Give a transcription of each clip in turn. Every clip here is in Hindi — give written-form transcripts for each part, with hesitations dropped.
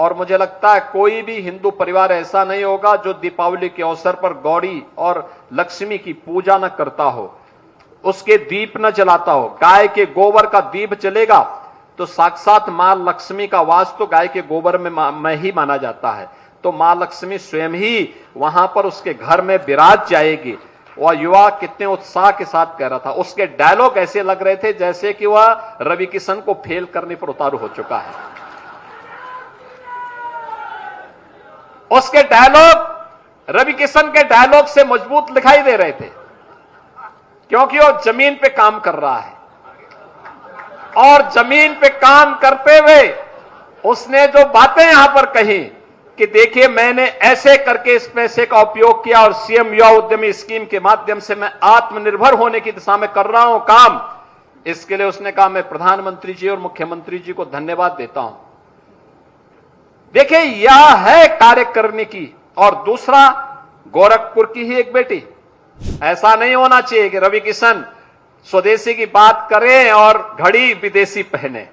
और मुझे लगता है कोई भी हिंदू परिवार ऐसा नहीं होगा जो दीपावली के अवसर पर गौरी और लक्ष्मी की पूजा न करता हो, उसके दीप न जलाता हो। गाय के गोबर का दीप जलेगा तो साक्षात मां लक्ष्मी का वास तो गाय के गोबर में ही माना जाता है। तो मां लक्ष्मी स्वयं ही वहां पर उसके घर में विराज जाएगी। वह युवा कितने उत्साह के साथ कह रहा था, उसके डायलॉग ऐसे लग रहे थे जैसे कि वह रवि किशन को फेल करने पर उतारू हो चुका है। उसके डायलॉग रवि किशन के डायलॉग से मजबूत दिखाई दे रहे थे, क्योंकि वो जमीन पे काम कर रहा है। और जमीन पे काम करते हुए उसने जो बातें यहां पर कही कि देखिए मैंने ऐसे करके इस पैसे का उपयोग किया और सीएम युवा उद्यमी स्कीम के माध्यम से मैं आत्मनिर्भर होने की दिशा में कर रहा हूं काम। इसके लिए उसने कहा मैं प्रधानमंत्री जी और मुख्यमंत्री जी को धन्यवाद देता हूं। देखिए यह है कार्य करने की। और दूसरा, गोरखपुर की ही एक बेटी, ऐसा नहीं होना चाहिए कि रवि किशन स्वदेशी की बात करें और घड़ी विदेशी पहने।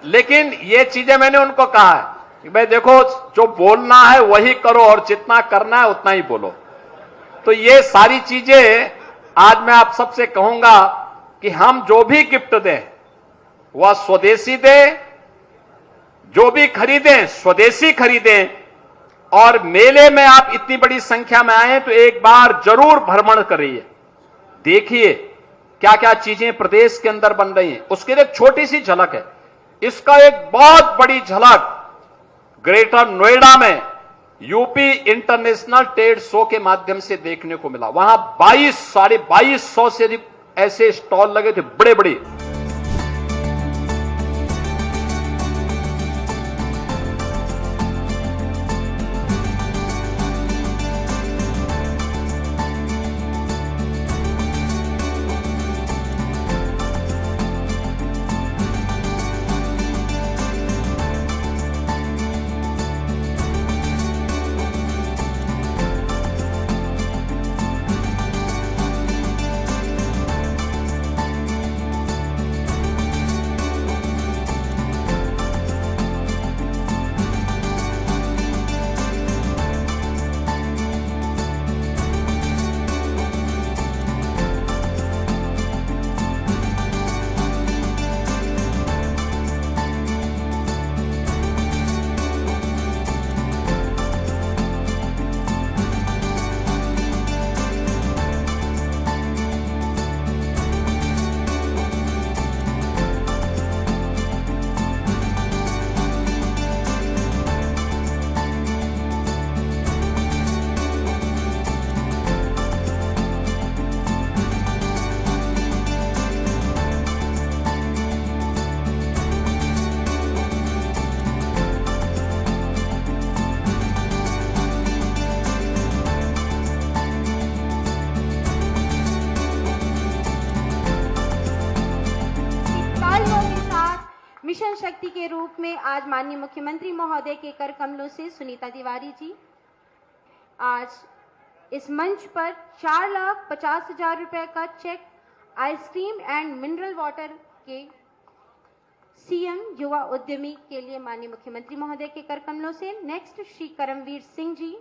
लेकिन ये चीजें मैंने उनको कहा है कि भाई देखो, जो बोलना है वही करो और जितना करना है उतना ही बोलो। तो ये सारी चीजें आज मैं आप सबसे कहूंगा कि हम जो भी गिफ्ट दें वह स्वदेशी दें, जो भी खरीदें स्वदेशी खरीदें। और मेले में आप इतनी बड़ी संख्या में आए तो एक बार जरूर भ्रमण करिए, देखिए क्या क्या चीजें प्रदेश के अंदर बन रही हैं। उसके लिए एक छोटी सी झलक है, इसका एक बहुत बड़ी झलक ग्रेटर नोएडा में यूपी इंटरनेशनल ट्रेड शो के माध्यम से देखने को मिला। वहां 22,500 से अधिक ऐसे स्टॉल लगे थे, बड़े बड़े। मिशन शक्ति के रूप में आज माननीय मुख्यमंत्री महोदय के कर कमलों से सुनीता तिवारी जी आज इस मंच पर 4,50,000 रुपए का cheque ice cream and mineral water के सीएम युवा उद्यमी के लिए माननीय मुख्यमंत्री महोदय के कर कमलों से। नेक्स्ट श्री करमवीर सिंह जी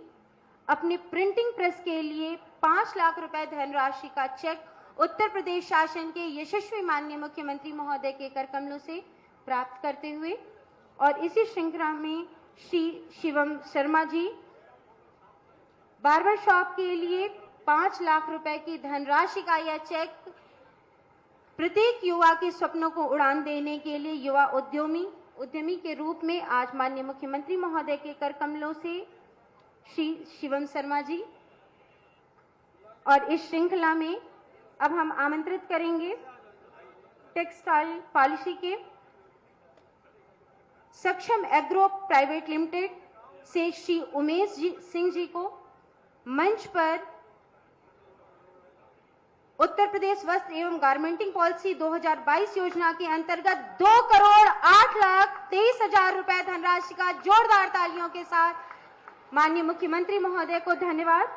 अपने प्रिंटिंग प्रेस के लिए 5 लाख रुपए धनराशि का चेक उत्तर प्रदेश शासन के यशस्वी माननीय मुख्यमंत्री महोदय के कर कमलों से प्राप्त करते हुए। और इसी श्रृंखला में श्री शिवम शर्मा जी बार्बर शॉप के लिए 5 लाख रुपए की धनराशि का यह चेक प्रत्येक युवा के सपनों को उड़ान देने के लिए युवा उद्यमी के रूप में आज माननीय मुख्यमंत्री महोदय के कर कमलों से श्री शिवम शर्मा जी। और इस श्रृंखला में अब हम आमंत्रित करेंगे टेक्सटाइल पॉलिसी के सक्षम एग्रो प्राइवेट लिमिटेड से श्री उमेश सिंह जी को मंच पर उत्तर प्रदेश वस्त्र एवं गारमेंटिंग पॉलिसी 2022 योजना के अंतर्गत 2,08,23,000 रुपए धनराशि का जोरदार तालियों के साथ माननीय मुख्यमंत्री महोदय को धन्यवाद।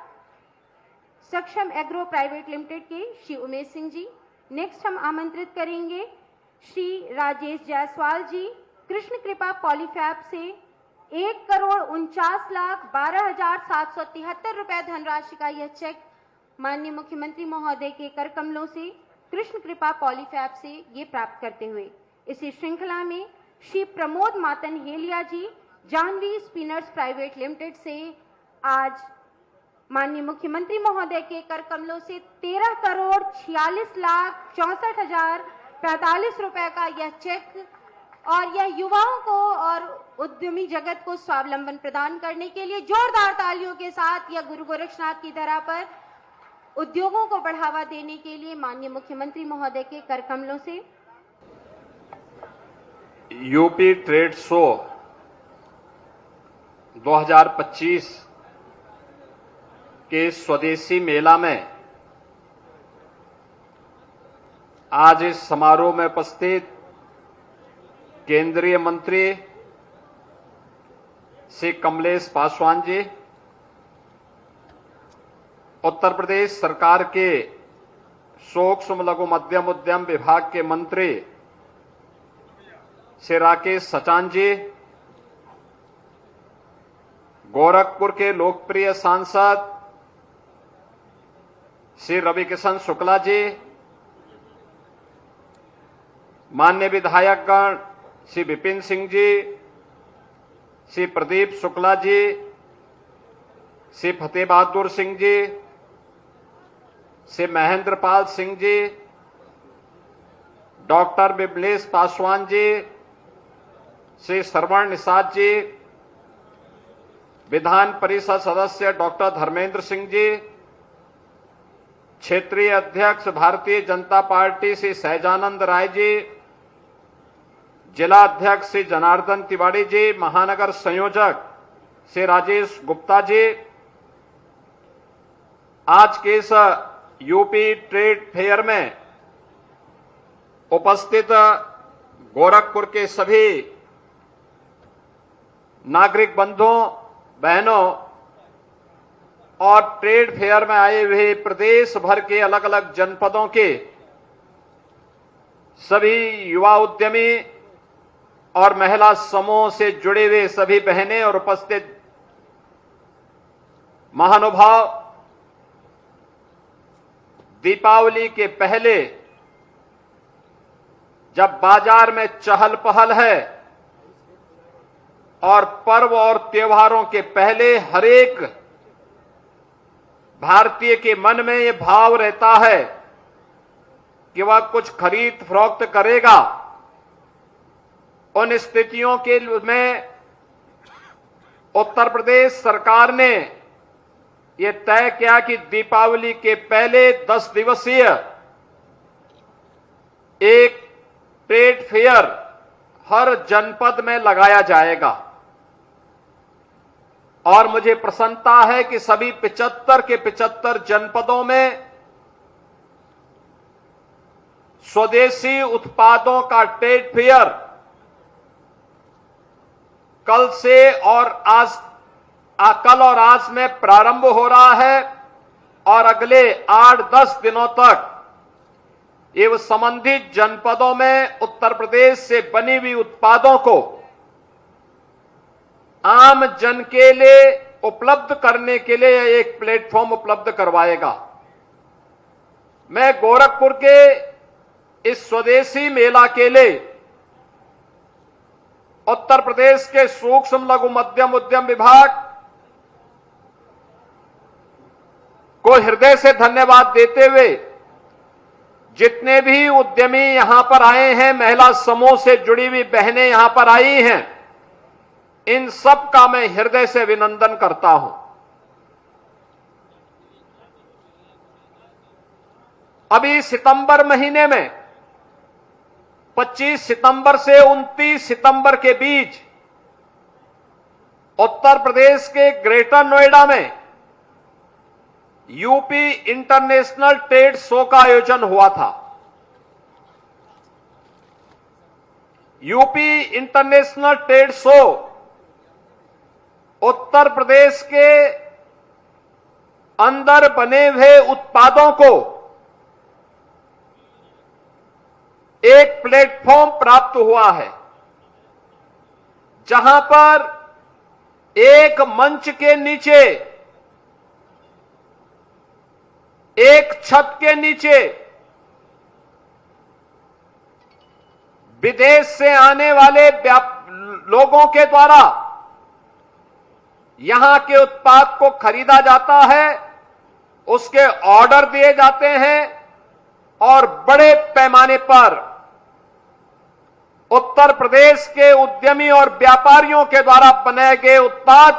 सक्षम एग्रो प्राइवेट लिमिटेड के श्री उमेश सिंह जी। नेक्स्ट हम आमंत्रित करेंगे श्री राजेश जायसवाल जी, कृष्ण कृपा पॉलीफैब से 1,49,12,773 रुपए धनराशि का यह चेक माननीय मुख्यमंत्री महोदय के कर कमलों से कृष्ण कृपा पॉलीफैब से ये प्राप्त करते हुए इसी श्रृंखला में श्री प्रमोद मातन हेलिया जी, जानवी स्पिनर्स प्राइवेट लिमिटेड से आज माननीय मुख्यमंत्री महोदय के कर कमलों से 13,64,64,045 रुपए का यह चेक और यह युवाओं को और उद्यमी जगत को स्वावलंबन प्रदान करने के लिए जोरदार तालियों के साथ यह गुरु गोरक्षनाथ की धरा पर उद्योगों को बढ़ावा देने के लिए माननीय मुख्यमंत्री महोदय के कर कमलों से यूपी ट्रेड शो 2025 के स्वदेशी मेला में आज इस समारोह में उपस्थित केंद्रीय मंत्री श्री कमलेश पासवान जी, उत्तर प्रदेश सरकार के सूक्ष्म लघु मध्यम उद्यम विभाग के मंत्री श्री राकेश सचान जी, गोरखपुर के लोकप्रिय सांसद श्री रविकिशन शुक्ला जी, माननीय विधायकगण श्री विपिन सिंह जी, श्री प्रदीप शुक्ला जी, श्री फतेह बहादुर सिंह जी, श्री महेंद्र पाल सिंह जी, डॉक्टर बिमलेश पासवान जी, श्री श्रवण निषाद जी, विधान परिषद सदस्य डॉक्टर धर्मेंद्र सिंह जी, क्षेत्रीय अध्यक्ष भारतीय जनता पार्टी श्री सहजानंद राय जी, जिला अध्यक्ष श्री जनार्दन तिवारी जी, महानगर संयोजक श्री राजेश गुप्ता जी, आज के इस यूपी ट्रेड फेयर में उपस्थित गोरखपुर के सभी नागरिक बंधुओं बहनों और ट्रेड फेयर में आए हुए प्रदेश भर के अलग अलग जनपदों के सभी युवा उद्यमी और महिला समूह से जुड़े हुए सभी बहनें और उपस्थित महानुभाव, दीपावली के पहले जब बाजार में चहल पहल है और पर्व और त्योहारों के पहले हरेक भारतीय के मन में ये भाव रहता है कि वह कुछ खरीद फरोख्त करेगा, उन स्थितियों के में उत्तर प्रदेश सरकार ने ये तय किया कि दीपावली के पहले 10 दिवसीय एक ट्रेड फेयर हर जनपद में लगाया जाएगा और मुझे प्रसन्नता है कि सभी 75 के 75 जनपदों में स्वदेशी उत्पादों का ट्रेड फेयर कल और आज में प्रारंभ हो रहा है और अगले 8-10 दिनों तक एवं संबंधित जनपदों में उत्तर प्रदेश से बनी हुई उत्पादों को आम जन के लिए उपलब्ध करने के लिए एक प्लेटफॉर्म उपलब्ध करवाएगा। मैं गोरखपुर के इस स्वदेशी मेला के लिए उत्तर प्रदेश के सूक्ष्म लघु मध्यम उद्यम विभाग को हृदय से धन्यवाद देते हुए जितने भी उद्यमी यहां पर आए हैं, महिला समूह से जुड़ी हुई बहनें यहां पर आई हैं, इन सब का मैं हृदय से अभिनंदन करता हूं। अभी सितंबर महीने में 25 सितंबर से 29 सितंबर के बीच उत्तर प्रदेश के ग्रेटर नोएडा में यूपी इंटरनेशनल ट्रेड शो का आयोजन हुआ था। UP international trade show Uttar Pradesh के अंदर बने हुए उत्पादों को एक प्लेटफॉर्म प्राप्त हुआ है जहां पर एक मंच के नीचे, एक छत के नीचे विदेश से आने वाले लोगों के द्वारा यहां के उत्पाद को खरीदा जाता है, उसके ऑर्डर दिए जाते हैं और बड़े पैमाने पर उत्तर प्रदेश के उद्यमी और व्यापारियों के द्वारा बनाए गए उत्पाद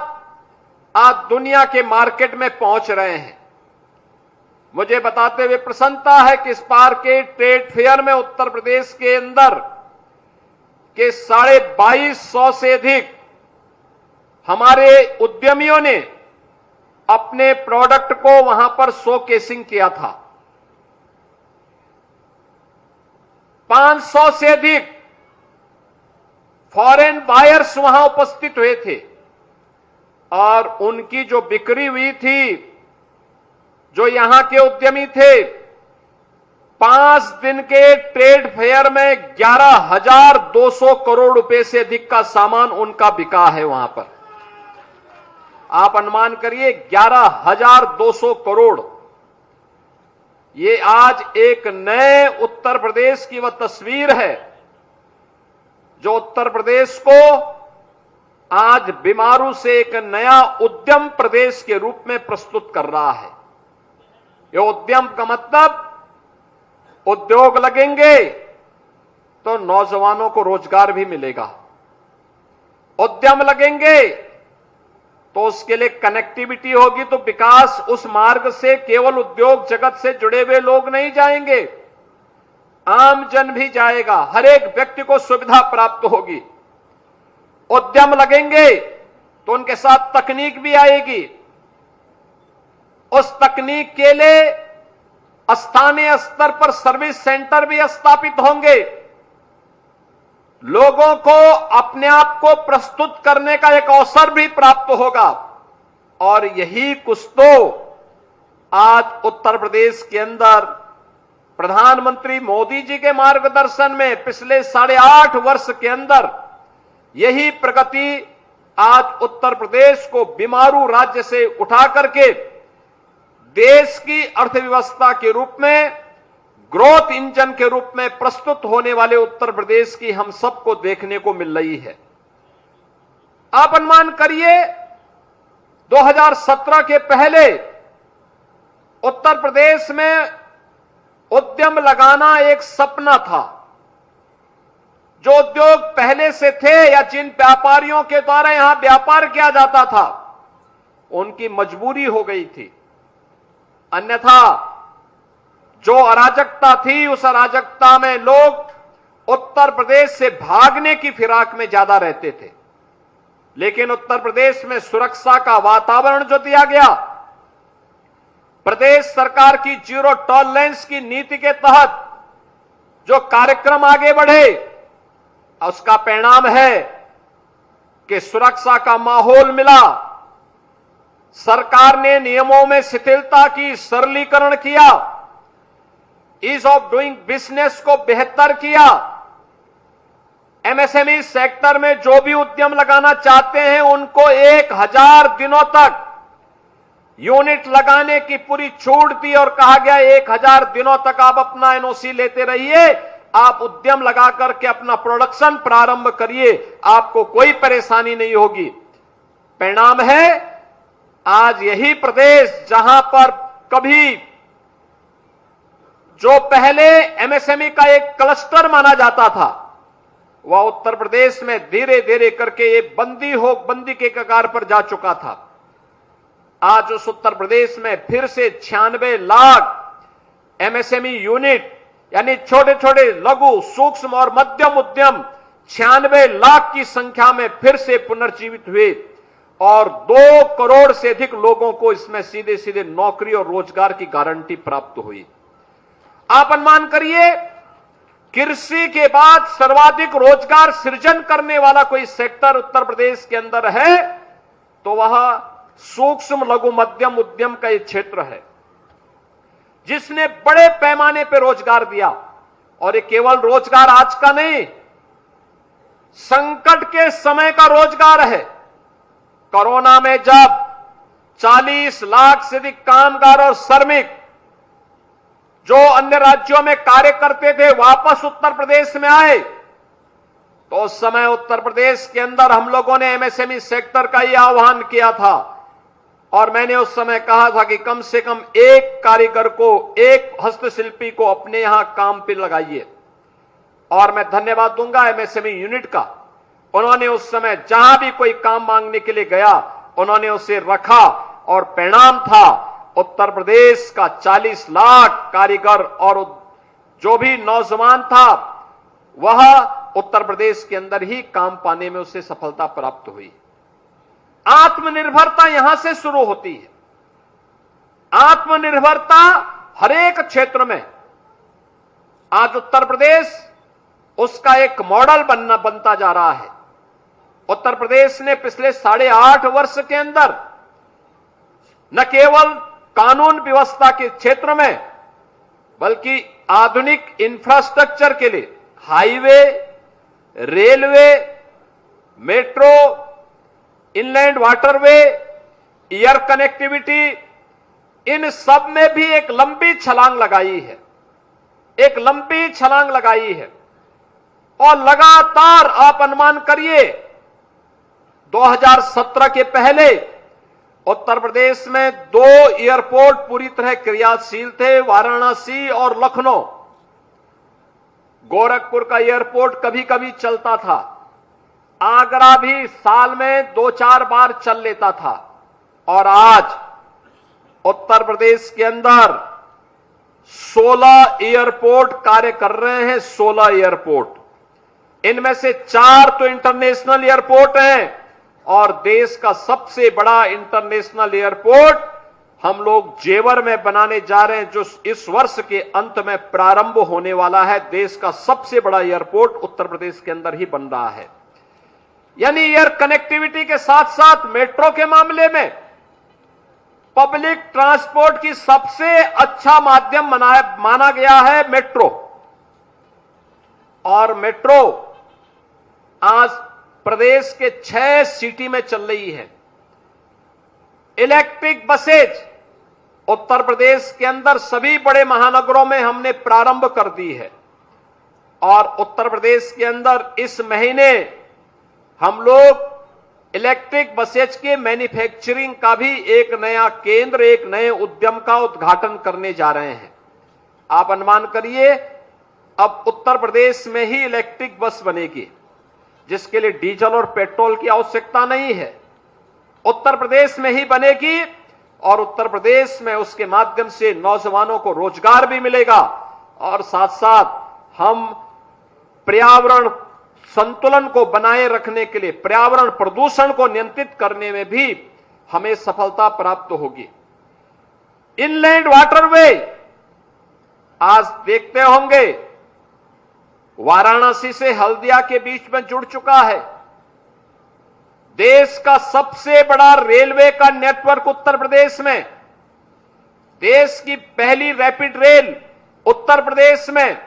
आज दुनिया के मार्केट में पहुंच रहे हैं। मुझे बताते हुए प्रसन्नता है कि इस बार के ट्रेड फेयर में उत्तर प्रदेश के अंदर के 2250 से अधिक हमारे उद्यमियों ने अपने प्रोडक्ट को वहां पर शोकेसिंग किया था। 500 से अधिक फॉरेन बायर्स वहां उपस्थित हुए थे और उनकी जो बिक्री हुई थी, जो यहां के उद्यमी थे, 5 दिन के ट्रेड फेयर में 11,200 करोड़ रुपए से अधिक का सामान उनका बिका है वहां पर। आप अनुमान करिए 11,200 करोड़। ये आज एक नए उत्तर प्रदेश की वह तस्वीर है जो उत्तर प्रदेश को आज बीमारू से एक नया उद्यम प्रदेश के रूप में प्रस्तुत कर रहा है। ये उद्यम का मतलब, उद्योग लगेंगे तो नौजवानों को रोजगार भी मिलेगा, उद्यम लगेंगे तो उसके लिए कनेक्टिविटी होगी, तो विकास उस मार्ग से केवल उद्योग जगत से जुड़े हुए लोग नहीं जाएंगे, आम जन भी जाएगा, हर एक व्यक्ति को सुविधा प्राप्त होगी। उद्यम लगेंगे तो उनके साथ तकनीक भी आएगी, उस तकनीक के लिए स्थानीय स्तर पर सर्विस सेंटर भी स्थापित होंगे, लोगों को अपने आप को प्रस्तुत करने का एक अवसर भी प्राप्त होगा। और यही कुछ तो आज उत्तर प्रदेश के अंदर प्रधानमंत्री मोदी जी के मार्गदर्शन में पिछले 8.5 वर्ष के अंदर यही प्रगति आज उत्तर प्रदेश को बीमारू राज्य से उठा करके देश की अर्थव्यवस्था के रूप में, ग्रोथ इंजन के रूप में प्रस्तुत होने वाले उत्तर प्रदेश की हम सबको देखने को मिल रही है। आप अनुमान करिए 2017 के पहले उत्तर प्रदेश में उद्यम लगाना एक सपना था। जो उद्योग पहले से थे या जिन व्यापारियों के द्वारा यहां व्यापार किया जाता था, उनकी मजबूरी हो गई थी, अन्यथा जो अराजकता थी उस अराजकता में लोग उत्तर प्रदेश से भागने की फिराक में ज्यादा रहते थे। लेकिन उत्तर प्रदेश में सुरक्षा का वातावरण जो दिया गया, प्रदेश सरकार की जीरो टॉलरेंस की नीति के तहत जो कार्यक्रम आगे बढ़े, उसका परिणाम है कि सुरक्षा का माहौल मिला, सरकार ने नियमों में शिथिलता की, सरलीकरण किया, ईज ऑफ डूइंग बिजनेस को बेहतर किया। एमएसएमई सेक्टर में जो भी उद्यम लगाना चाहते हैं उनको 1000 दिनों तक यूनिट लगाने की पूरी छूट दी और कहा गया 1000 दिनों तक आप अपना एनओसी लेते रहिए, आप उद्यम लगा करके अपना प्रोडक्शन प्रारंभ करिए, आपको कोई परेशानी नहीं होगी। परिणाम है आज यही प्रदेश जहां पर कभी जो पहले एमएसएमई का एक क्लस्टर माना जाता था, वह उत्तर प्रदेश में धीरे धीरे करके ये बंदी के कगार पर जा चुका था। आज उस उत्तर प्रदेश में फिर से 96 लाख एमएसएमई यूनिट यानी छोटे छोटे लघु, सूक्ष्म और मध्यम उद्यम 96 लाख की संख्या में फिर से पुनर्जीवित हुए और 2 करोड़ से अधिक लोगों को इसमें सीधे सीधे नौकरी और रोजगार की गारंटी प्राप्त हुई। आप अनुमान करिए, कृषि के बाद सर्वाधिक रोजगार सृजन करने वाला कोई सेक्टर उत्तर प्रदेश के अंदर है तो वह सूक्ष्म लघु मध्यम उद्यम का एक क्षेत्र है, जिसने बड़े पैमाने पर रोजगार दिया और ये केवल रोजगार आज का नहीं, संकट के समय का रोजगार है। कोरोना में जब 40 लाख से अधिक कामगार और श्रमिक जो अन्य राज्यों में कार्य करते थे वापस उत्तर प्रदेश में आए, तो उस समय उत्तर प्रदेश के अंदर हम लोगों ने एमएसएमई सेक्टर का यह आह्वान किया था और मैंने उस समय कहा था कि कम से कम एक कारीगर को, एक हस्तशिल्पी को अपने यहां काम पे लगाइए। और मैं धन्यवाद दूंगा एमएसएमई यूनिट का, उन्होंने उस समय जहां भी कोई काम मांगने के लिए गया उन्होंने उसे रखा और परिणाम था उत्तर प्रदेश का 40 लाख कारीगर और जो भी नौजवान था वह उत्तर प्रदेश के अंदर ही काम पाने में उसे सफलता प्राप्त हुई। आत्मनिर्भरता यहां से शुरू होती है। आत्मनिर्भरता हर एक क्षेत्र में आज उत्तर प्रदेश उसका एक मॉडल बनता जा रहा है। उत्तर प्रदेश ने पिछले 8.5 वर्ष के अंदर न केवल कानून व्यवस्था के क्षेत्र में बल्कि आधुनिक इंफ्रास्ट्रक्चर के लिए highway, railway, metro, inland waterway, air connectivity, इन सब में भी एक लंबी छलांग लगाई है, एक लंबी छलांग लगाई है। और लगातार आप अनुमान करिए 2017 के पहले उत्तर प्रदेश में 2 एयरपोर्ट पूरी तरह क्रियाशील थे, वाराणसी और लखनऊ। गोरखपुर का एयरपोर्ट कभी कभी चलता था, आगरा भी साल में 2-4 बार चल लेता था। और आज उत्तर प्रदेश के अंदर 16 एयरपोर्ट कार्य कर रहे हैं, 16 एयरपोर्ट। इनमें से 4 तो इंटरनेशनल एयरपोर्ट हैं और देश का सबसे बड़ा इंटरनेशनल एयरपोर्ट हम लोग जेवर में बनाने जा रहे हैं, जो इस वर्ष के अंत में प्रारंभ होने वाला है। देश का सबसे बड़ा एयरपोर्ट उत्तर प्रदेश के अंदर ही बन रहा है। यानी एयर कनेक्टिविटी के साथ साथ मेट्रो के मामले में पब्लिक ट्रांसपोर्ट की सबसे अच्छा माध्यम माना गया है मेट्रो। और मेट्रो आज प्रदेश के 6 सिटी में चल रही है। इलेक्ट्रिक बसेज उत्तर प्रदेश के अंदर सभी बड़े महानगरों में हमने प्रारंभ कर दी है। और उत्तर प्रदेश के अंदर इस महीने हम लोग इलेक्ट्रिक बसेज के मैन्युफैक्चरिंग का भी एक नया केंद्र, एक नए उद्यम का उद्घाटन करने जा रहे हैं। आप अनुमान करिए अब उत्तर प्रदेश में ही इलेक्ट्रिक बस बनेगी, जिसके लिए डीजल और पेट्रोल की आवश्यकता नहीं है। उत्तर प्रदेश में ही बनेगी और उत्तर प्रदेश में उसके माध्यम से नौजवानों को रोजगार भी मिलेगा और साथ साथ हम पर्यावरण संतुलन को बनाए रखने के लिए, पर्यावरण प्रदूषण को नियंत्रित करने में भी हमें सफलता प्राप्त होगी। इनलैंड वाटरवे आज देखते होंगे वाराणसी से हल्दिया के बीच में जुड़ चुका है। देश का सबसे बड़ा रेलवे का नेटवर्क उत्तर प्रदेश में, देश की पहली रैपिड रेल उत्तर प्रदेश में,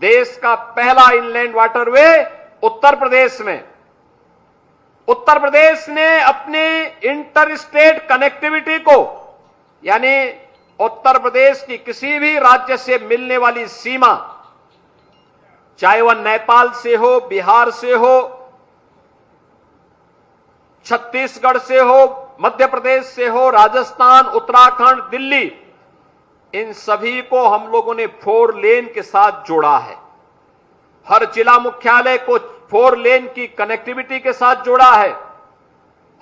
देश का पहला इनलैंड वाटरवे उत्तर प्रदेश में। उत्तर प्रदेश ने अपनी इंटर स्टेट कनेक्टिविटी को, यानी उत्तर प्रदेश की किसी भी राज्य से मिलने वाली सीमा, चाहे वह नेपाल से हो, बिहार से हो, छत्तीसगढ़ से हो, मध्य प्रदेश से हो, राजस्थान, उत्तराखंड, दिल्ली, इन सभी को हम लोगों ने 4 लेन के साथ जोड़ा है। हर जिला मुख्यालय को 4 लेन की कनेक्टिविटी के साथ जोड़ा है।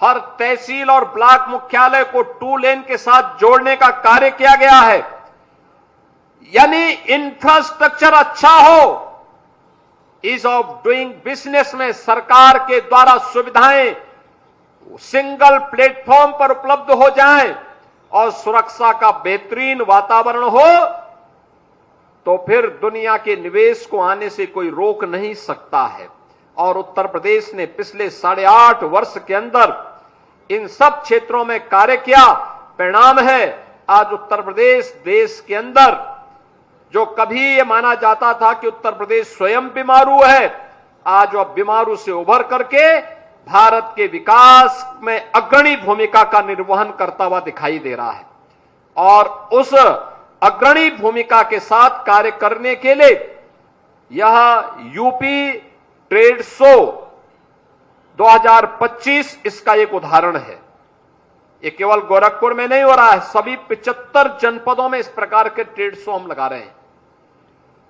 हर तहसील और ब्लॉक मुख्यालय को 2 लेन के साथ जोड़ने का कार्य किया गया है। यानी इंफ्रास्ट्रक्चर अच्छा हो, ईज ऑफ डूइंग बिजनेस में सरकार के द्वारा सुविधाएं सिंगल प्लेटफॉर्म पर उपलब्ध हो जाएं और सुरक्षा का बेहतरीन वातावरण हो, तो फिर दुनिया के निवेश को आने से कोई रोक नहीं सकता है। और उत्तर प्रदेश ने पिछले 8.5 वर्ष के अंदर इन सब क्षेत्रों में कार्य किया। परिणाम है आज उत्तर प्रदेश देश के अंदर जो कभी ये माना जाता था कि उत्तर प्रदेश स्वयं बीमारू है, आज वह बीमारू से उभर करके भारत के विकास में अग्रणी भूमिका का निर्वहन करता हुआ दिखाई दे रहा है। और उस अग्रणी भूमिका के साथ कार्य करने के लिए यह यूपी ट्रेड शो 2025 इसका एक उदाहरण है। ये केवल गोरखपुर में नहीं हो रहा है, सभी 75 जनपदों में इस प्रकार के ट्रेड शो हम लगा रहे हैं,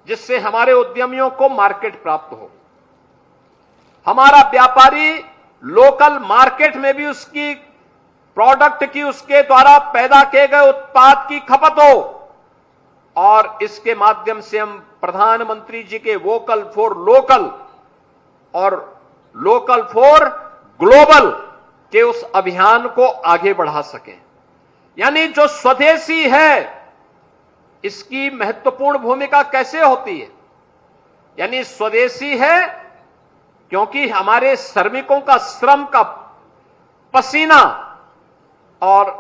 जिससे हमारे उद्यमियों को मार्केट प्राप्त हो, हमारा व्यापारी लोकल मार्केट में भी उसकी प्रोडक्ट की, उसके द्वारा पैदा किए गए उत्पाद की खपत हो, और इसके माध्यम से हम प्रधानमंत्री जी के वोकल फॉर लोकल और लोकल फॉर ग्लोबल के उस अभियान को आगे बढ़ा सकें। यानी जो स्वदेशी है इसकी महत्वपूर्ण भूमिका कैसे होती है? यानी स्वदेशी है क्योंकि हमारे श्रमिकों का श्रम का पसीना और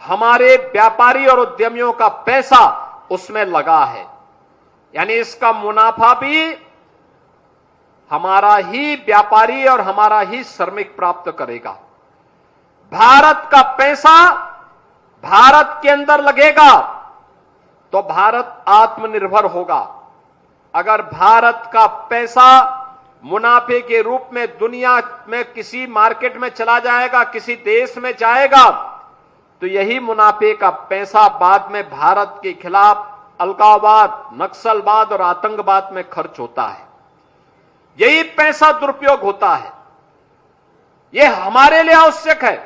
हमारे व्यापारी और उद्यमियों का पैसा उसमें लगा है, यानी इसका मुनाफा भी हमारा ही व्यापारी और हमारा ही श्रमिक प्राप्त करेगा। भारत का पैसा भारत के अंदर लगेगा तो भारत आत्मनिर्भर होगा। अगर भारत का पैसा मुनाफे के रूप में दुनिया में किसी मार्केट में चला जाएगा, किसी देश में जाएगा, तो यही मुनाफे का पैसा बाद में भारत के खिलाफ अलगाववाद, नक्सलवाद और आतंकवाद में खर्च होता है। यही पैसा दुरुपयोग होता है। यह हमारे लिए आवश्यक है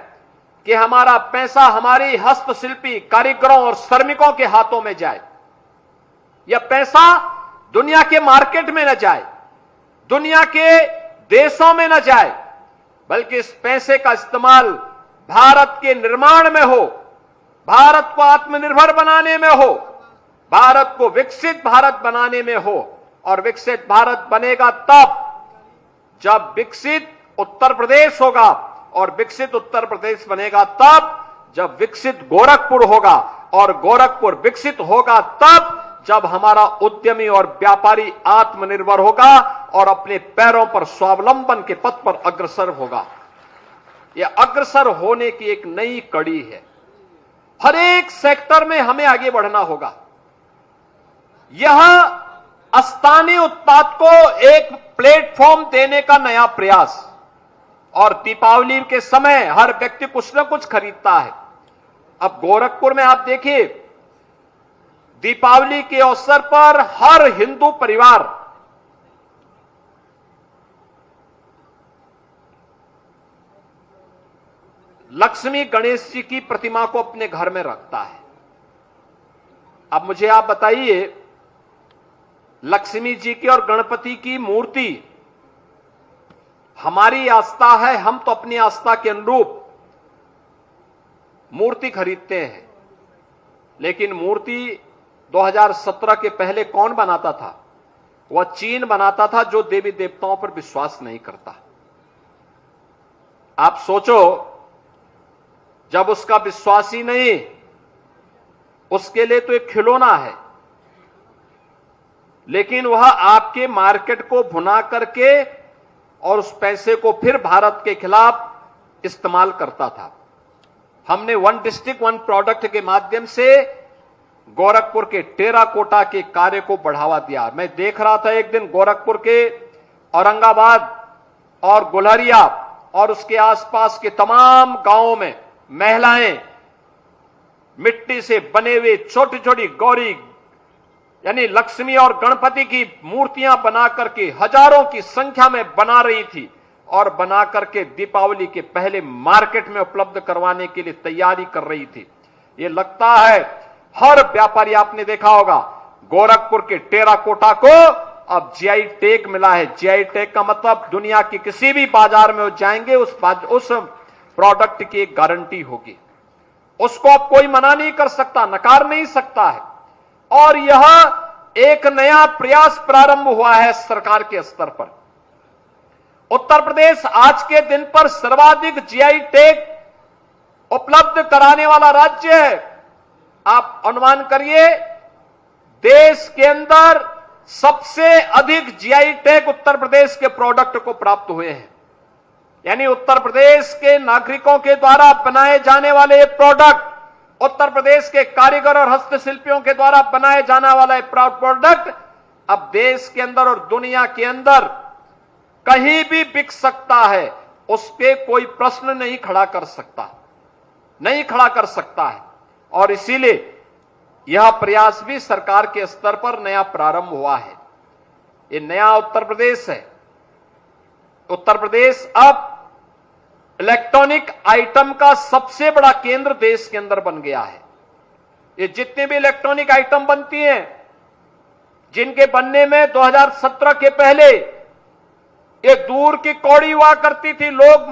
कि हमारा पैसा हमारी हस्तशिल्पी कारीगरों और श्रमिकों के हाथों में जाए। यह पैसा दुनिया के मार्केट में न जाए, दुनिया के देशों में न जाए, बल्कि इस पैसे का इस्तेमाल भारत के निर्माण में हो, भारत को आत्मनिर्भर बनाने में हो, भारत को विकसित भारत बनाने में हो। और विकसित भारत बनेगा तब जब विकसित उत्तर प्रदेश होगा, और विकसित उत्तर प्रदेश बनेगा तब जब विकसित गोरखपुर होगा, और गोरखपुर विकसित होगा तब जब हमारा उद्यमी और व्यापारी आत्मनिर्भर होगा और अपने पैरों पर स्वावलंबन के पथ पर अग्रसर होगा। यह अग्रसर होने की एक नई कड़ी है। हर एक सेक्टर में हमें आगे बढ़ना होगा। यह स्थानीय उत्पाद को एक प्लेटफॉर्म देने का नया प्रयास। और दीपावली के समय हर व्यक्ति कुछ न कुछ खरीदता है। अब गोरखपुर में आप देखिए, दीपावली के अवसर पर हर हिंदू परिवार लक्ष्मी गणेश जी की प्रतिमा को अपने घर में रखता है। अब मुझे आप बताइए, लक्ष्मी जी की और गणपति की मूर्ति हमारी आस्था है, हम तो अपनी आस्था के अनुरूप मूर्ति खरीदते हैं, लेकिन मूर्ति 2017 के पहले कौन बनाता था? वह चीन बनाता था, जो देवी देवताओं पर विश्वास नहीं करता। आप सोचो, जब उसका विश्वास ही नहीं, उसके लिए तो एक खिलौना है, लेकिन वह आपके मार्केट को भुना करके और उस पैसे को फिर भारत के खिलाफ इस्तेमाल करता था। हमने वन डिस्ट्रिक्ट वन प्रोडक्ट के माध्यम से गोरखपुर के टेराकोटा के कार्य को बढ़ावा दिया। मैं देख रहा था एक दिन गोरखपुर के औरंगाबाद और गुलहरिया और उसके आसपास के तमाम गांवों में महिलाएं मिट्टी से बने हुए छोटी छोटी गौरी यानी लक्ष्मी और गणपति की मूर्तियां बना करके हजारों की संख्या में बना रही थी और बना करके दीपावली के पहले मार्केट में उपलब्ध करवाने के लिए तैयारी कर रही थी। ये लगता है हर व्यापारी, आपने देखा होगा, गोरखपुर के टेराकोटा को अब जीआई टैग मिला है। जीआई टैग का मतलब दुनिया के किसी भी बाजार में जाएंगे उस प्रोडक्ट की एक गारंटी होगी, उसको अब कोई मना नहीं कर सकता, नकार नहीं सकता है। और यह एक नया प्रयास प्रारंभ हुआ है सरकार के स्तर पर। उत्तर प्रदेश आज के दिन पर सर्वाधिक जीआई टैग उपलब्ध कराने वाला राज्य है। आप अनुमान करिए, देश के अंदर सबसे अधिक जीआई टैग उत्तर प्रदेश के प्रोडक्ट को प्राप्त हुए हैं। यानी उत्तर प्रदेश के नागरिकों के द्वारा बनाए जाने वाले ये प्रोडक्ट, उत्तर प्रदेश के कारीगर और हस्तशिल्पियों के द्वारा बनाए जाने वाला प्रोडक्ट अब देश के अंदर और दुनिया के अंदर कहीं भी बिक सकता है। उस पे कोई प्रश्न नहीं खड़ा कर सकता है। और इसीलिए यह प्रयास भी सरकार के स्तर पर नया प्रारंभ हुआ है। ये नया उत्तर प्रदेश है। उत्तर प्रदेश अब इलेक्ट्रॉनिक आइटम का सबसे बड़ा केंद्र देश के अंदर बन गया है। ये जितने भी इलेक्ट्रॉनिक आइटम बनती हैं, जिनके बनने में 2017 के पहले ये दूर की कौड़ी हुआ करती थी, लोग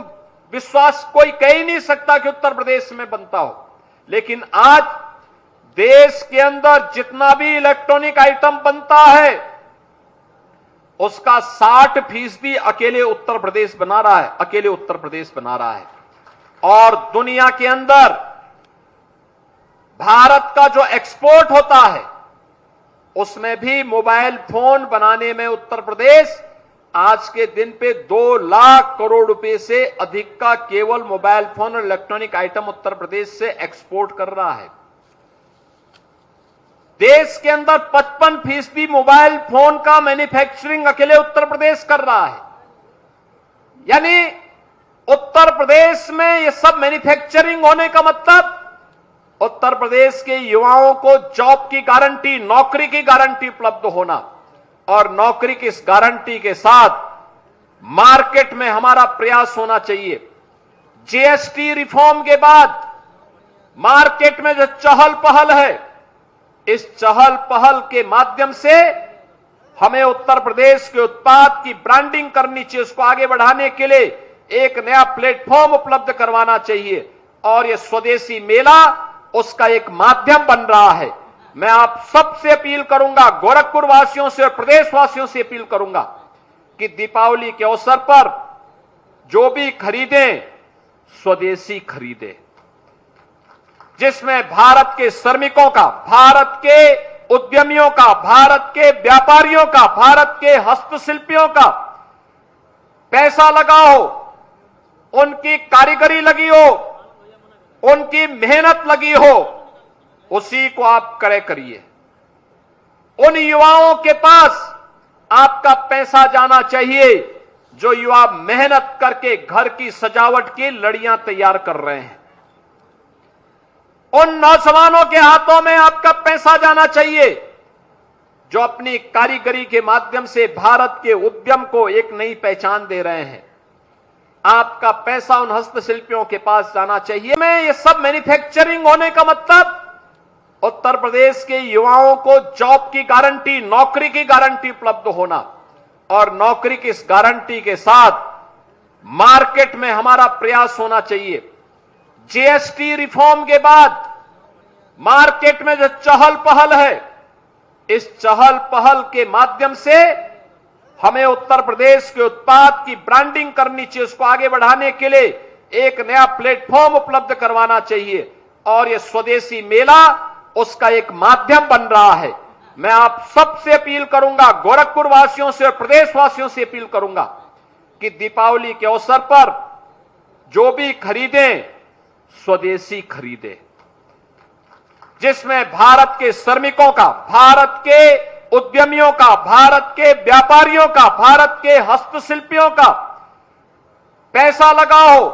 विश्वास कोई कह ही नहीं सकता कि उत्तर प्रदेश में बनता हो। लेकिन आज देश के अंदर जितना भी इलेक्ट्रॉनिक आइटम बनता है उसका 60% अकेले उत्तर प्रदेश बना रहा है। और दुनिया के अंदर भारत का जो एक्सपोर्ट होता है उसमें भी मोबाइल फोन बनाने में उत्तर प्रदेश आज के दिन पे 2 लाख करोड़ रुपए से अधिक का केवल मोबाइल फोन और इलेक्ट्रॉनिक आइटम उत्तर प्रदेश से एक्सपोर्ट कर रहा है। देश के अंदर 55% मोबाइल फोन का मैन्युफैक्चरिंग अकेले उत्तर प्रदेश कर रहा है। यानी उत्तर प्रदेश में ये सब मैन्युफैक्चरिंग होने का मतलब उत्तर प्रदेश के युवाओं को जॉब की गारंटी, नौकरी की गारंटी उपलब्ध होना, और नौकरी की इस गारंटी के साथ मार्केट में हमारा प्रयास होना चाहिए। जीएसटी रिफॉर्म के बाद मार्केट में जो चहल पहल है, इस चहल पहल के माध्यम से हमें उत्तर प्रदेश के उत्पाद की ब्रांडिंग करनी चाहिए। उसको आगे बढ़ाने के लिए एक नया प्लेटफॉर्म उपलब्ध करवाना चाहिए, और यह स्वदेशी मेला उसका एक माध्यम बन रहा है। मैं आप सबसे अपील करूंगा, गोरखपुर वासियों से और प्रदेशवासियों से अपील करूंगा कि दीपावली के अवसर पर जो भी खरीदें स्वदेशी खरीदें, जिसमें भारत के श्रमिकों का, भारत के उद्यमियों का, भारत के व्यापारियों का, भारत के हस्तशिल्पियों का पैसा लगा हो, उनकी कारीगरी लगी हो, उनकी मेहनत लगी हो, उसी को आप क्रय करिए। उन युवाओं के पास आपका पैसा जाना चाहिए जो युवा मेहनत करके घर की सजावट की लड़ियां तैयार कर रहे हैं। उन नौजवानों के हाथों में आपका पैसा जाना चाहिए जो अपनी कारीगरी के माध्यम से भारत के उद्यम को एक नई पहचान दे रहे हैं। आपका पैसा उन हस्तशिल्पियों के पास जाना चाहिए। में ये सब मैन्युफैक्चरिंग होने का मतलब उत्तर प्रदेश के युवाओं को जॉब की गारंटी, नौकरी की गारंटी उपलब्ध होना, और नौकरी की इस गारंटी के साथ मार्केट में हमारा प्रयास होना चाहिए। जीएसटी रिफॉर्म के बाद मार्केट में जो चहल पहल है, इस चहल पहल के माध्यम से हमें उत्तर प्रदेश के उत्पाद की ब्रांडिंग करनी चाहिए। उसको आगे बढ़ाने के लिए एक नया प्लेटफॉर्म उपलब्ध करवाना चाहिए, और यह स्वदेशी मेला उसका एक माध्यम बन रहा है। मैं आप सबसे अपील करूंगा, गोरखपुर वासियों से और प्रदेशवासियों से अपील करूंगा कि दीपावली के अवसर पर जो भी खरीदें स्वदेशी खरीदें, जिसमें भारत के श्रमिकों का, भारत के उद्यमियों का, भारत के व्यापारियों का, भारत के हस्तशिल्पियों का पैसा लगा हो,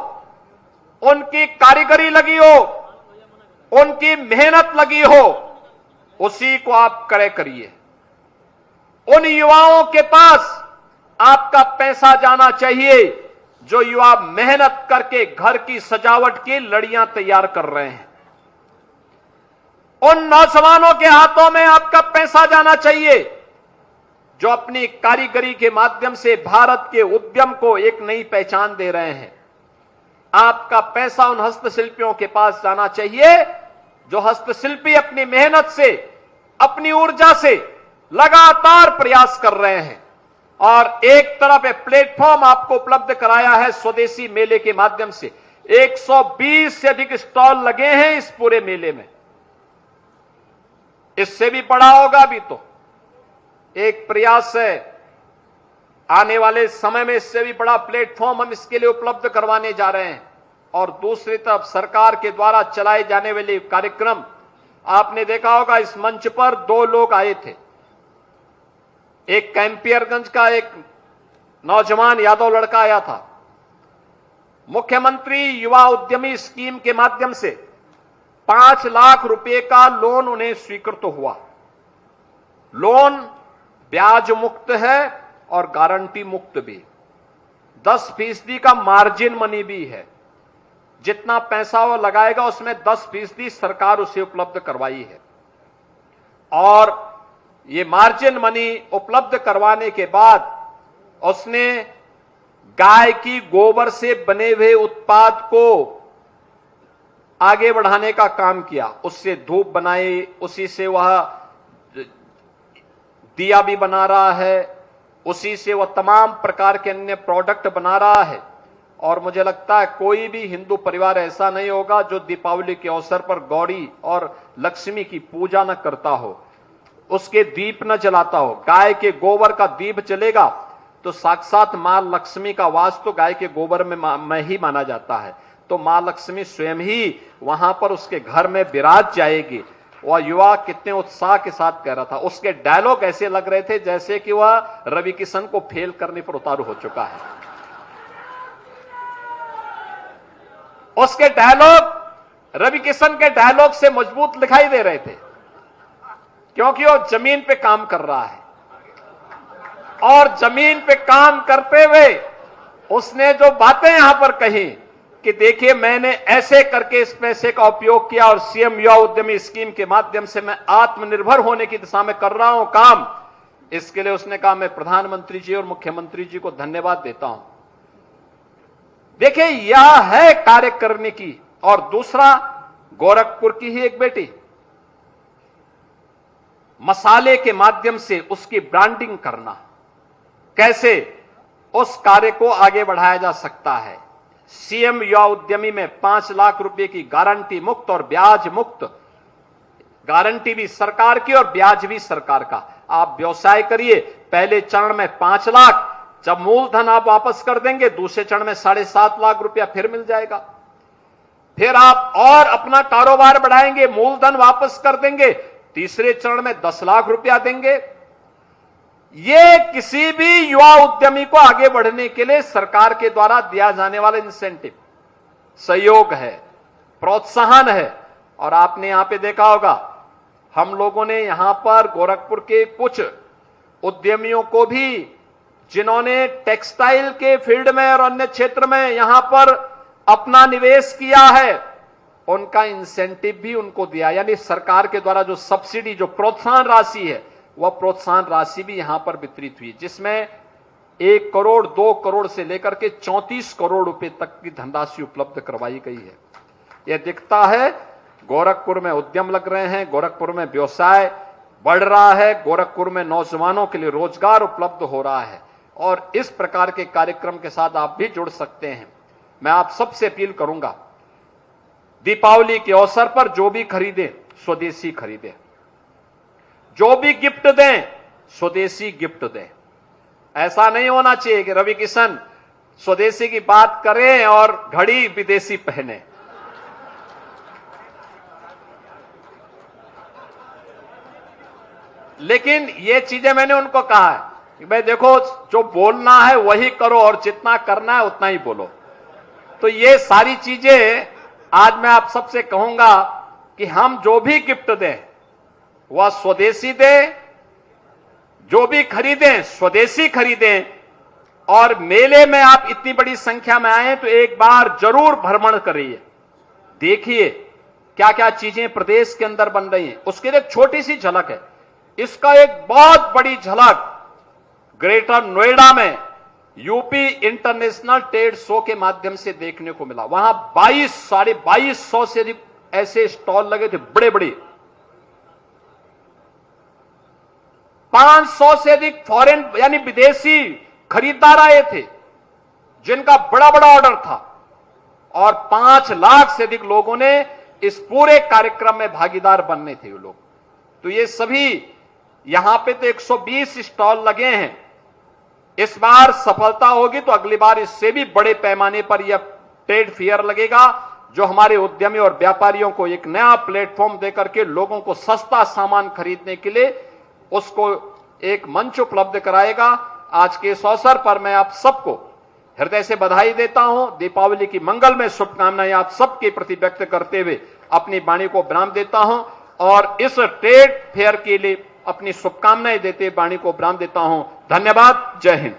उनकी कारीगरी लगी हो, उनकी मेहनत लगी हो, उसी को आप क्रय करिए। उन युवाओं के पास आपका पैसा जाना चाहिए जो युवा मेहनत करके घर की सजावट की लड़ियां तैयार कर रहे हैं। उन नौजवानों के हाथों में आपका पैसा जाना चाहिए जो अपनी कारीगरी के माध्यम से भारत के उद्यम को एक नई पहचान दे रहे हैं। आपका पैसा उन हस्तशिल्पियों के पास जाना चाहिए जो हस्तशिल्पी अपनी मेहनत से, अपनी ऊर्जा से लगातार प्रयास कर रहे हैं, और एक तरफ एक प्लेटफॉर्म आपको उपलब्ध कराया है स्वदेशी मेले के माध्यम से। 120 से अधिक स्टॉल लगे हैं इस पूरे मेले में। इससे भी बड़ा होगा। अभी तो एक प्रयास है, आने वाले समय में इससे भी बड़ा प्लेटफॉर्म हम इसके लिए उपलब्ध करवाने जा रहे हैं। और दूसरी तरफ सरकार के द्वारा चलाए जाने वाले कार्यक्रम, आपने देखा होगा इस मंच पर 2 लोग आए थे, एक कैंपियरगंज का एक नौजवान यादव लड़का आया था। मुख्यमंत्री युवा उद्यमी स्कीम के माध्यम से 5 लाख रुपए का लोन उन्हें स्वीकृत हुआ। लोन ब्याज मुक्त है और गारंटी मुक्त भी, 10% का मार्जिन मनी भी है। जितना पैसा वो लगाएगा उसमें 10% सरकार उसे उपलब्ध करवाई है। और ये मार्जिन मनी उपलब्ध करवाने के बाद उसने गाय की गोबर से बने हुए उत्पाद को आगे बढ़ाने का काम किया। उससे धूप बनाई, उसी से वह दिया भी बना रहा है, उसी से वह तमाम प्रकार के अन्य प्रोडक्ट बना रहा है। और मुझे लगता है कोई भी हिंदू परिवार ऐसा नहीं होगा जो दीपावली के अवसर पर गौरी और लक्ष्मी की पूजा न करता हो, उसके दीप न जलाता हो। गाय के गोबर का दीप जलेगा तो साक्षात मां लक्ष्मी का वास तो गाय के गोबर में ही माना जाता है। तो मां लक्ष्मी स्वयं ही वहां पर उसके घर में विराज जाएगी। वह युवा कितने उत्साह के साथ कह रहा था, उसके डायलॉग ऐसे लग रहे थे जैसे कि वह रवि किशन को फेल करने पर उतारू हो चुका है। उसके डायलॉग रवि किशन के डायलॉग से मजबूत दिखाई दे रहे थे, क्योंकि वो जमीन पे काम कर रहा है। और जमीन पे काम करते हुए उसने जो बातें यहां पर कही कि देखिए मैंने ऐसे करके इस पैसे का उपयोग किया और सीएम युवा उद्यमी स्कीम के माध्यम से मैं आत्मनिर्भर होने की दिशा में कर रहा हूं काम। इसके लिए उसने कहा मैं प्रधानमंत्री जी और मुख्यमंत्री जी को धन्यवाद देता हूं। देखिए यह है कार्य करने की। और दूसरा, गोरखपुर की ही एक बेटी, मसाले के माध्यम से उसकी ब्रांडिंग करना, कैसे उस कार्य को आगे बढ़ाया जा सकता है। सीएम युवा उद्यमी में 5 लाख रुपए की गारंटी मुक्त और ब्याज मुक्त, गारंटी भी सरकार की और ब्याज भी सरकार का। आप व्यवसाय करिए, पहले चरण में 5 लाख, जब मूलधन आप वापस कर देंगे दूसरे चरण में 7.5 लाख रुपया फिर मिल जाएगा। फिर आप और अपना कारोबार बढ़ाएंगे, मूलधन वापस कर देंगे, तीसरे चरण में 10 लाख रुपया देंगे। ये किसी भी युवा उद्यमी को आगे बढ़ने के लिए सरकार के द्वारा दिया जाने वाला इंसेंटिव, सहयोग है, प्रोत्साहन है। और आपने यहां पे देखा होगा, हम लोगों ने यहां पर गोरखपुर के कुछ उद्यमियों को भी, जिन्होंने टेक्सटाइल के फील्ड में और अन्य क्षेत्र में यहां पर अपना निवेश किया है, उनका इंसेंटिव भी उनको दिया। यानी सरकार के द्वारा जो सब्सिडी, जो प्रोत्साहन राशि है, वह प्रोत्साहन राशि भी यहां पर वितरित हुई, जिसमें 1 करोड़ 2 करोड़ से लेकर के 34 करोड़ रुपए तक की धनराशि उपलब्ध करवाई गई है। यह दिखता है गोरखपुर में उद्यम लग रहे हैं, गोरखपुर में व्यवसाय बढ़ रहा है, गोरखपुर में नौजवानों के लिए रोजगार उपलब्ध हो रहा है। और इस प्रकार के कार्यक्रम के साथ आप भी जुड़ सकते हैं। मैं आप सबसे अपील करूंगा, दीपावली के अवसर पर जो भी खरीदें स्वदेशी खरीदें, जो भी गिफ्ट दें स्वदेशी गिफ्ट दें। ऐसा नहीं होना चाहिए कि रवि किशन स्वदेशी की बात करें और घड़ी विदेशी पहने। लेकिन ये चीजें मैंने उनको कहा है कि भाई देखो, जो बोलना है वही करो और जितना करना है उतना ही बोलो। तो ये सारी चीजें आज मैं आप सबसे कहूंगा कि हम जो भी गिफ्ट दें वह स्वदेशी दें, जो भी खरीदें स्वदेशी खरीदें। और मेले में आप इतनी बड़ी संख्या में आए तो एक बार जरूर भ्रमण करिए, देखिए क्या क्या चीजें प्रदेश के अंदर बन रही हैं। उसके लिए एक छोटी सी झलक है, इसका एक बहुत बड़ी झलक ग्रेटर नोएडा में यूपी इंटरनेशनल ट्रेड शो के माध्यम से देखने को मिला। वहां 22,500 से अधिक ऐसे स्टॉल लगे थे, बड़े बड़े। 500 से अधिक फॉरेन यानी विदेशी खरीदार आए थे, जिनका बड़ा बड़ा ऑर्डर था। और 5 लाख से अधिक लोगों ने इस पूरे कार्यक्रम में भागीदार बनने थे। वो लोग तो ये सभी यहां पे तो 120 स्टॉल लगे हैं। इस बार सफलता होगी तो अगली बार इससे भी बड़े पैमाने पर यह ट्रेड फेयर लगेगा, जो हमारे उद्यमी और व्यापारियों को एक नया प्लेटफॉर्म देकर के लोगों को सस्ता सामान खरीदने के लिए उसको एक मंच उपलब्ध कराएगा। आज के इस अवसर पर मैं आप सबको हृदय से बधाई देता हूं, दीपावली की मंगलमय शुभकामनाएं आप सबके प्रति व्यक्त करते हुए अपनी वाणी को विराम देता हूं और इस ट्रेड फेयर के लिए अपनी शुभकामनाएं देते वाणी को विराम देता हूं। धन्यवाद। जय हिंद।